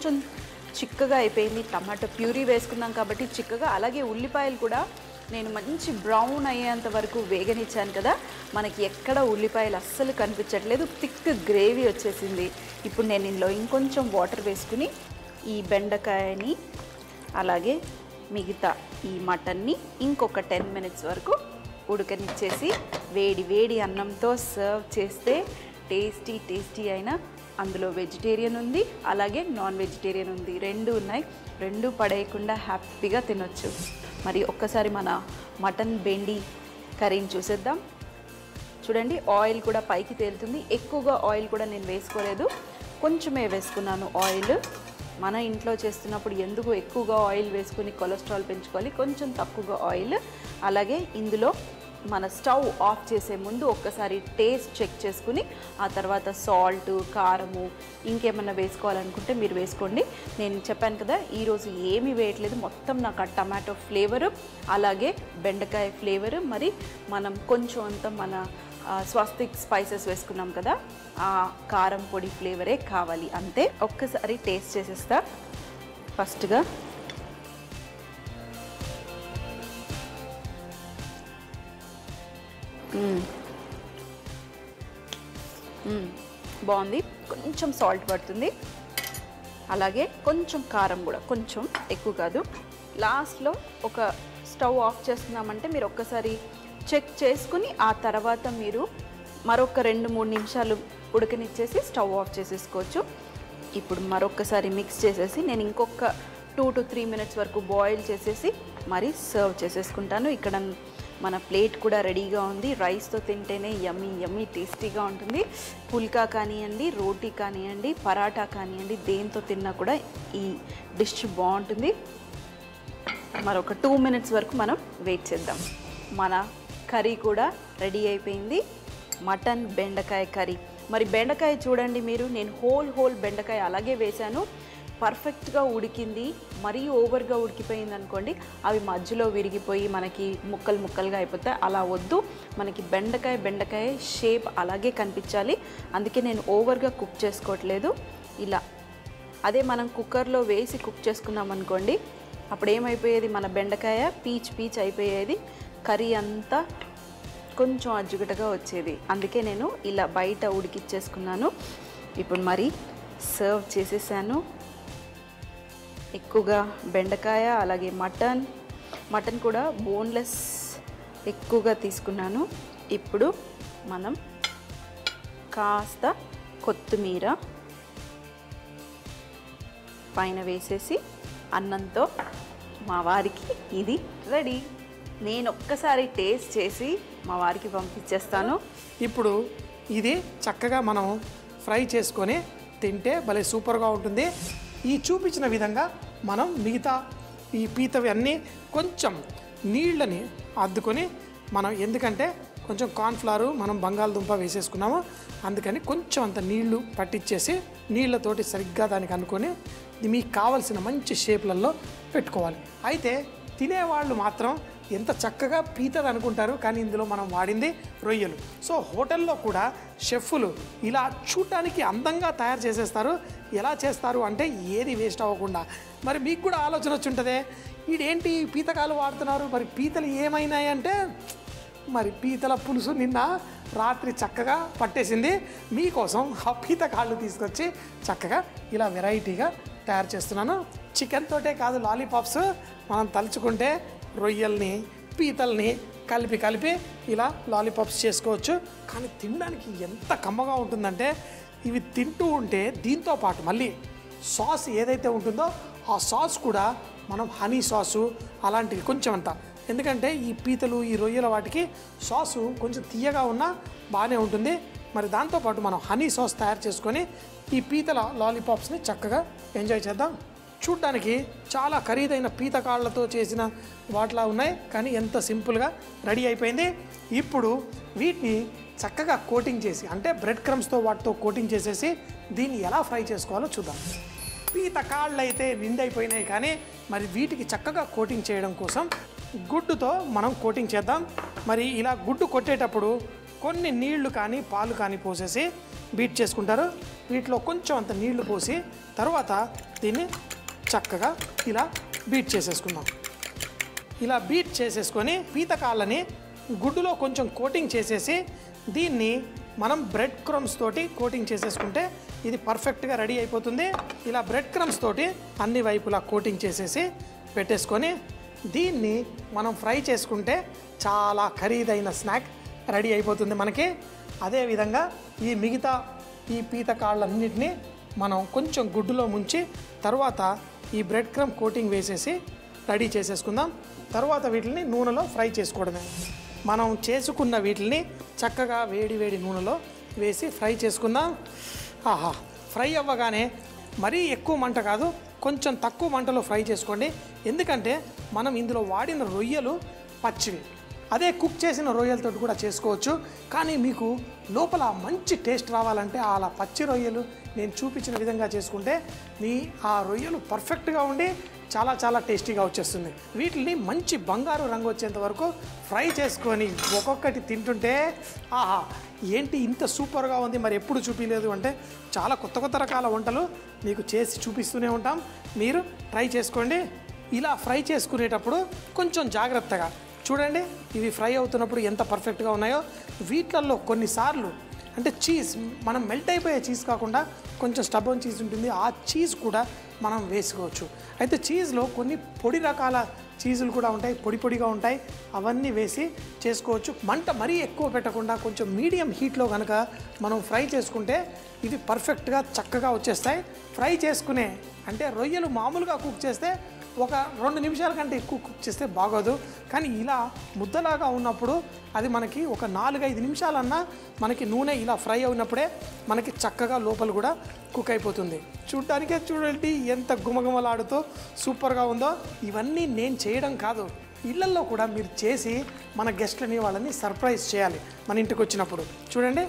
కొంచెం చిక్కగా అయిపోయింది. టమాటో ప్యూరీ వేసుకున్నాం కాబట్టి చిక్కగా. అలాగే ఉల్లిపాయలు కూడా నేను మంచి బ్రౌన్ అయ్యేంత వరకు వేగనిచ్చాను కదా, మనకి ఎక్కడ ఉల్లిపాయలు అస్సలు కనిపించట్లేదు. థిక్ గ్రేవీ వచ్చేసింది. ఇప్పుడు నేను ఇందులో ఇంకొంచెం వాటర్ వేసుకుని ఈ బెండకాయని అలాగే మిగతా ఈ మటన్ని ఇంకొక 10 మినిట్స్ వరకు ఉడకనిచ్చేసి వేడి వేడి అన్నంతో సర్వ్ చేస్తే టేస్టీ అయిన, అందులో వెజిటేరియన్ ఉంది అలాగే నాన్ వెజిటేరియన్ ఉంది, రెండు ఉన్నాయి. రెండు పడేయకుండా హ్యాపీగా తినొచ్చు. మరి ఒక్కసారి మన మటన్ బెండి కర్రీని చూసేద్దాం. చూడండి, ఆయిల్ కూడా పైకి తేలుతుంది. ఎక్కువగా ఆయిల్ కూడా నేను వేసుకోలేదు, కొంచెమే వేసుకున్నాను ఆయిల్. మన ఇంట్లో చేస్తున్నప్పుడు ఎందుకు ఎక్కువగా ఆయిల్ వేసుకుని కొలెస్ట్రాల్ పెంచుకోవాలి, కొంచెం తక్కువగా ఆయిల్. అలాగే ఇందులో మన స్టవ్ ఆఫ్ చేసే ముందు ఒక్కసారి టేస్ట్ చెక్ చేసుకుని ఆ తర్వాత సాల్ట్, కారము ఇంకేమన్నా వేసుకోవాలనుకుంటే మీరు వేసుకోండి. నేను చెప్పాను కదా ఈరోజు ఏమీ వేయట్లేదు, మొత్తం నాకు ఆ టమాటో ఫ్లేవరు అలాగే బెండకాయ ఫ్లేవరు, మరి మనం కొంచెం అంతా మన స్వస్తిక్ స్పైసెస్ వేసుకున్నాం కదా, ఆ కారం పొడి ఫ్లేవరే కావాలి అంతే. ఒక్కసారి టేస్ట్ చేసేస్తా. ఫస్ట్గా బాగుంది. కొంచెం సాల్ట్ పడుతుంది, అలాగే కొంచెం కారం కూడా, కొంచెం ఎక్కువ కాదు. లాస్ట్లో ఒక స్టవ్ ఆఫ్ చేస్తున్నామంటే మీరు ఒక్కసారి చెక్ చేసుకుని ఆ తర్వాత మీరు మరొక 2-3 నిమిషాలు ఉడకనిచ్చేసి స్టవ్ ఆఫ్ చేసేసుకోవచ్చు. ఇప్పుడు మరొకసారి మిక్స్ చేసేసి నేను ఇంకొక 2 to 3 మినిట్స్ వరకు బాయిల్ చేసేసి మరి సర్వ్ చేసేసుకుంటాను. ఇక్కడ మన ప్లేట్ కూడా రెడీగా ఉంది. రైస్తో తింటేనే యమ్మీ టేస్టీగా ఉంటుంది. పుల్కా కానివ్వండి, రోటీ కానివ్వండి, పరాటా కానివ్వండి, దేంతో తిన్నా కూడా ఈ డిష్ బాగుంటుంది. మరొక 2 మినిట్స్ వరకు మనం వెయిట్ చేద్దాం. మన కర్రీ కూడా రెడీ అయిపోయింది, మటన్ బెండకాయ కర్రీ. మరి బెండకాయ చూడండి మీరు, నేను హోల్ బెండకాయ అలాగే వేశాను. పర్ఫెక్ట్గా ఉడికింది. మరీ ఓవర్గా ఉడికిపోయింది అనుకోండి, అవి మధ్యలో విరిగిపోయి మనకి ముక్కలుగా అయిపోతాయి. అలా వద్దు, మనకి బెండకాయ షేప్ అలాగే కనిపించాలి. అందుకే నేను ఓవర్గా కుక్ చేసుకోవట్లేదు. ఇలా అదే మనం కుక్కర్లో వేసి కుక్ చేసుకున్నాం అనుకోండి, అప్పుడు ఏమైపోయేది, మన బెండకాయ పీచ్ అయిపోయేది, కర్రీ అంతా కొంచెం అజ్జుగటగా వచ్చేది. అందుకే నేను ఇలా బయట ఉడికిచ్చేసుకున్నాను. ఇప్పుడు మరి సర్వ్ చేసేసాను. ఎక్కువగా బెండకాయ అలాగే మటన్ కూడా బోన్లెస్ ఎక్కువగా తీసుకున్నాను. ఇప్పుడు మనం కాస్త కొత్తిమీర పైన వేసేసి అన్నంతో మా వారికి ఇది రెడీ. నేను ఒక్కసారి టేస్ట్ చేసి మా వారికి పంపించేస్తాను. ఇప్పుడు ఇది చక్కగా మనం ఫ్రై చేసుకొని తింటే భలే సూపర్గా ఉంటుంది. ఈ చూపించిన విధంగా మనం మిగతా ఈ పీతవి అన్నీ కొంచెం నీళ్ళని అద్దుకొని మనం, ఎందుకంటే కొంచెం కార్న్ఫ్లవర్ మనం బంగాళదుంప వేసేసుకున్నాము, అందుకని కొంచెం అంత నీళ్లు పట్టించేసి నీళ్ళతోటి సరిగ్గా దానికి అనుకొని మీకు కావలసిన మంచి షేప్లలో పెట్టుకోవాలి. అయితే తినేవాళ్ళు మాత్రం ఎంత చక్కగా పీతది అనుకుంటారు, కానీ ఇందులో మనం వాడింది రొయ్యలు. సో హోటల్లో కూడా షెఫ్లు ఇలా చూడటానికి అందంగా తయారు చేసేస్తారు. ఎలా చేస్తారు అంటే ఏది వేస్ట్ అవ్వకుండా. మరి మీకు కూడా ఆలోచన వచ్చి ఉంటుంది, వీడేంటి పీతకాలు వాడుతున్నారు, మరి పీతలు ఏమైనాయి అంటే, మరి పీతల పులుసు నిన్న రాత్రి చక్కగా పట్టేసింది. మీకోసం ఆ పీతకాళ్ళు తీసుకొచ్చి చక్కగా ఇలా వెరైటీగా తయారు చేస్తున్నాను. చికెన్ తోటే కాదు, లాలీపాప్స్ మనం తలుచుకుంటే రొయ్యల్ని పీతల్ని కలిపి ఇలా లాలీపాప్స్ చేసుకోవచ్చు. కానీ తినడానికి ఎంత కమ్మగా ఉంటుందంటే, ఇవి తింటూ ఉంటే దీంతో పాటు మళ్ళీ సాస్ ఏదైతే ఉంటుందో ఆ సాస్ కూడా మనం హనీ సాసు అలాంటివి కొంచెం అంత, ఎందుకంటే ఈ పీతలు ఈ రొయ్యల వాటికి సాసు కొంచెం తీయగా ఉన్నా బాగానే ఉంటుంది. మరి దాంతోపాటు మనం హనీ సాస్ తయారు చేసుకొని ఈ పీతల లాలీపాప్స్ని చక్కగా ఎంజాయ్ చేద్దాం. చూడ్డానికి చాలా ఖరీదైన పీతకాళ్లతో చేసిన వాటిలా ఉన్నాయి, కానీ ఎంత సింపుల్గా రెడీ అయిపోయింది. ఇప్పుడు వీటిని చక్కగా కోటింగ్ చేసి, అంటే బ్రెడ్ క్రమ్స్తో వాటితో కోటింగ్ చేసేసి దీన్ని ఎలా ఫ్రై చేసుకోవాలో చూద్దాం. పీతకాళ్ళు అయితే నిండైపోయినాయి, కానీ మరి వీటికి చక్కగా కోటింగ్ చేయడం కోసం గుడ్డుతో మనం కోటింగ్ చేద్దాం. మరి ఇలా గుడ్డు కొట్టేటప్పుడు కొన్ని నీళ్లు కానీ పాలు కానీ పోసేసి బీట్ చేసుకుంటారు. వీటిలో కొంచెం అంత నీళ్లు పోసి తర్వాత దీన్ని చక్కగా ఇలా బీట్ చేసేసుకుందాం. ఇలా బీట్ చేసేసుకొని పీత కాళ్ళని గుడ్డులో కొంచెం కోటింగ్ చేసేసి దీన్ని మనం బ్రెడ్ క్రమ్స్ తోటి కోటింగ్ చేసేసుకుంటే ఇది పర్ఫెక్ట్గా రెడీ అయిపోతుంది. ఇలా బ్రెడ్ క్రమ్స్ తోటి అన్ని వైపులా కోటింగ్ చేసేసి పెట్టేసుకొని దీన్ని మనం ఫ్రై చేసుకుంటే చాలా ఖరీదైన స్నాక్ రెడీ అయిపోతుంది మనకి. అదేవిధంగా ఈ మిగతా ఈ పీత కాళ్ళన్నింటినీ మనం కొంచెం గుడ్డులో ముంచి తర్వాత ఈ బ్రెడ్ క్రమ్ కోటింగ్ వేసేసి రెడీ చేసేసుకుందాం. తర్వాత వీటిని నూనెలో ఫ్రై చేసుకోవడమే. మనం చేసుకున్న వీటిని చక్కగా వేడి వేడి నూనెలో వేసి ఫ్రై చేసుకుందాం. ఆహా, ఫ్రై అవ్వగానే మరీ ఎక్కువ మంట కాదు, కొంచెం తక్కువ మంటలో ఫ్రై చేసుకోండి. ఎందుకంటే మనం ఇందులో వాడిన రొయ్యలు పచ్చివి. అదే కుక్ చేసిన రొయ్యలతో కూడా చేసుకోవచ్చు. కానీ మీకు లోపల మంచి టేస్ట్ రావాలంటే అలా పచ్చి రొయ్యలు నేను చూపించిన విధంగా చేసుకుంటే మీ ఆ రొయ్యలు పర్ఫెక్ట్గా ఉండి చాలా చాలా టేస్టీగా వచ్చేస్తుంది. వీటిని మంచి బంగారు రంగు వచ్చేంత వరకు ఫ్రై చేసుకొని ఒక్కొక్కటి తింటుంటే ఆహా ఏంటి ఇంత సూపర్గా ఉంది, మరి ఎప్పుడు చూపించలేదు అంటే చాలా కొత్త కొత్త రకాల వంటలు మీకు చేసి చూపిస్తూనే ఉంటాం. మీరు ట్రై చేసుకోండి. ఇలా ఫ్రై చేసుకునేటప్పుడు కొంచెం జాగ్రత్తగా చూడండి. ఇవి ఫ్రై అవుతున్నప్పుడు ఎంత పర్ఫెక్ట్గా ఉన్నాయో. వీటిల్లో కొన్నిసార్లు అంటే చీజ్ మనం మెల్ట్ అయిపోయే చీజ్ కాకుండా కొంచెం స్టబ్బన్ చీజ్ ఉంటుంది, ఆ చీజ్ కూడా మనం వేసుకోవచ్చు. అయితే చీజ్లో కొన్ని పొడి రకాల చీజులు కూడా ఉంటాయి, పొడి పొడిగా ఉంటాయి, అవన్నీ వేసి చేసుకోవచ్చు. మంట మరీ ఎక్కువ పెట్టకుండా కొంచెం మీడియం హీట్లో కనుక మనం ఫ్రై చేసుకుంటే ఇవి పర్ఫెక్ట్గా చక్కగా వచ్చేస్తాయి. ఫ్రై చేసుకునే అంటే రొయ్యలు మామూలుగా కుక్ చేస్తే ఒక 2 నిమిషాల కంటే ఎక్కువ కుక్ చేస్తే బాగోదు. కానీ ఇలా ముద్దలాగా ఉన్నప్పుడు అది మనకి ఒక 4-5 నిమిషాలన్నా మనకి నూనె ఇలా ఫ్రై అయినప్పుడే మనకి చక్కగా లోపల కూడా కుక్ అయిపోతుంది. చూడటానికే చూడండి ఎంత గుమగుమలాడుతూ సూపర్గా ఉందో. ఇవన్నీ నేను చేయడం కాదు, ఇళ్లల్లో కూడా మీరు చేసి మన గెస్ట్లని వాళ్ళని సర్ప్రైజ్ చేయాలి మన ఇంటికి వచ్చినప్పుడు. చూడండి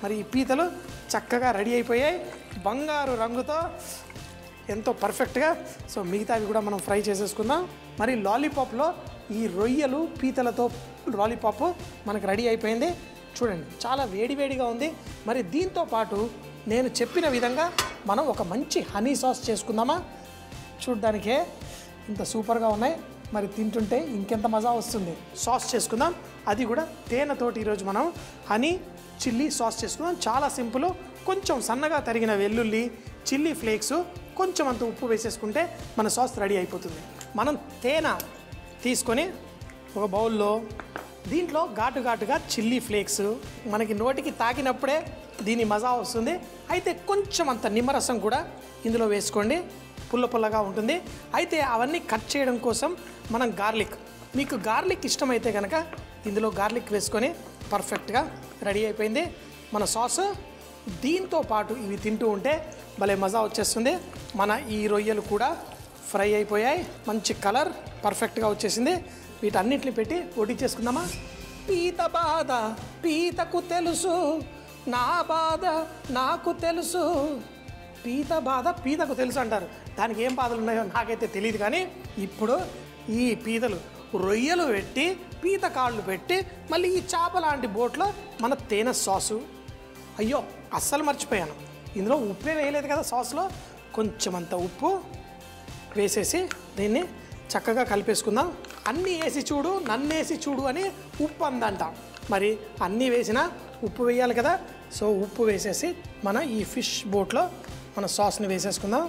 మరి ఈ పీతలు చక్కగా రెడీ అయిపోయాయి బంగారు రంగుతో ఎంతో పర్ఫెక్ట్గా. సో మిగతావి కూడా మనం ఫ్రై చేసేసుకుందాం. మరి లాలీపాప్లో ఈ రొయ్యలు పీతలతో లాలీపాప్ మనకు రెడీ అయిపోయింది. చూడండి చాలా వేడివేడిగా ఉంది. మరి దీంతో పాటు నేను చెప్పిన విధంగా మనం ఒక మంచి హనీ సాస్ చేసుకుందామా. చూడ్డానికే ఇంత సూపర్గా ఉన్నాయి, మరి తింటుంటే ఇంకెంత మజా వస్తుంది. సాస్ చేసుకుందాం, అది కూడా తేనెతోటి. ఈరోజు మనం హనీ చిల్లీ సాస్ చేసుకుందాం. చాలా సింపుల్. కొంచెం సన్నగా తరిగిన వెల్లుల్లి, చిల్లీ ఫ్లేక్స్, కొంచెం అంత ఉప్పు వేసేసుకుంటే మన సాస్ రెడీ అయిపోతుంది. మనం తేనె తీసుకొని ఒక బౌల్లో దీంట్లో ఘాటుగా చిల్లీ ఫ్లేక్స్ మనకి నోటికి తాకినప్పుడే దీని మజా వస్తుంది. అయితే కొంచెం అంత నిమ్మరసం కూడా ఇందులో వేసుకోండి, పుల్ల పుల్లగా ఉంటుంది. అయితే అవన్నీ కట్ చేయడం కోసం మనం గార్లిక్, మీకు గార్లిక్ ఇష్టమైతే కనుక ఇందులో గార్లిక్ వేసుకొని పర్ఫెక్ట్గా రెడీ అయిపోయింది మన సాస్. దీంతో పాటు ఇవి తింటూ ఉంటే భలే మజా వచ్చేస్తుంది. మన ఈ రొయ్యలు కూడా ఫ్రై అయిపోయాయి, మంచి కలర్ పర్ఫెక్ట్గా వచ్చేసింది. వీటన్నిటిని పెట్టి వడ్డీ చేసుకుందామా. పీత బాధ పీతకు తెలుసు, నా బాధ నాకు తెలుసు. పీత బాధ పీతకు తెలుసు అంటారు, దానికి ఏం బాధలు ఉన్నాయో నాకైతే తెలియదు. కానీ ఇప్పుడు ఈ పీతలు రొయ్యలు పెట్టి పీత కాళ్ళు పెట్టి మళ్ళీ ఈ చేప లాంటి బోట్లో మన తేనె సాసు. అయ్యో అస్సలు మర్చిపోయాను, ఇందులో ఉప్పే వేయలేదు కదా సాస్లో. కొంచెం అంత ఉప్పు వేసేసి దీన్ని చక్కగా కలిపేసుకుందాం. అన్నీ వేసి చూడు నన్నేసి చూడు అని ఉప్పు అందంట. మరి అన్నీ వేసినా ఉప్పు వేయాలి కదా. సో ఉప్పు వేసేసి మన ఈ ఫిష్ బోట్లో మన సాస్ని వేసేసుకుందాం.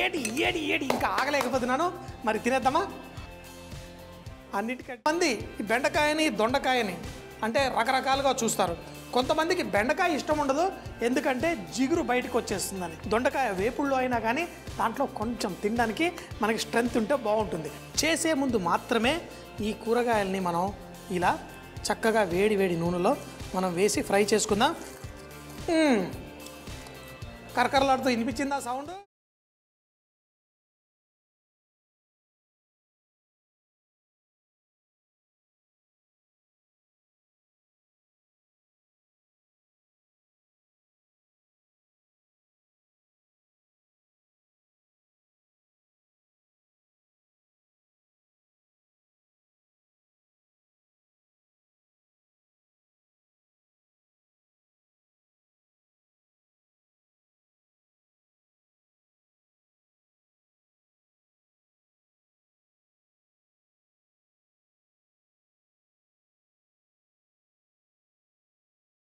ఏడి ఏడి ఏడి ఇంకా ఆగలేకపోతున్నాను, మరి తినేద్దామా. అన్నిటికంటే మంది ఈ బెండకాయని దొండకాయని అంటే రకరకాలుగా చూస్తారు. కొంతమందికి బెండకాయ ఇష్టం ఉండదు, ఎందుకంటే జిగురు బయటకు వచ్చేస్తుందని. దొండకాయ వేపుల్లో అయినా కానీ దాంట్లో కొంచెం తినడానికి మనకి స్ట్రెంగ్త్ ఉంటే బాగుంటుంది. చేసే ముందు మాత్రమే ఈ కూరగాయల్ని మనం ఇలా చక్కగా వేడి వేడి నూనెలో మనం వేసి ఫ్రై చేసుకుందాం. కరకరలాడుతూ వినిపించిందా సౌండ్.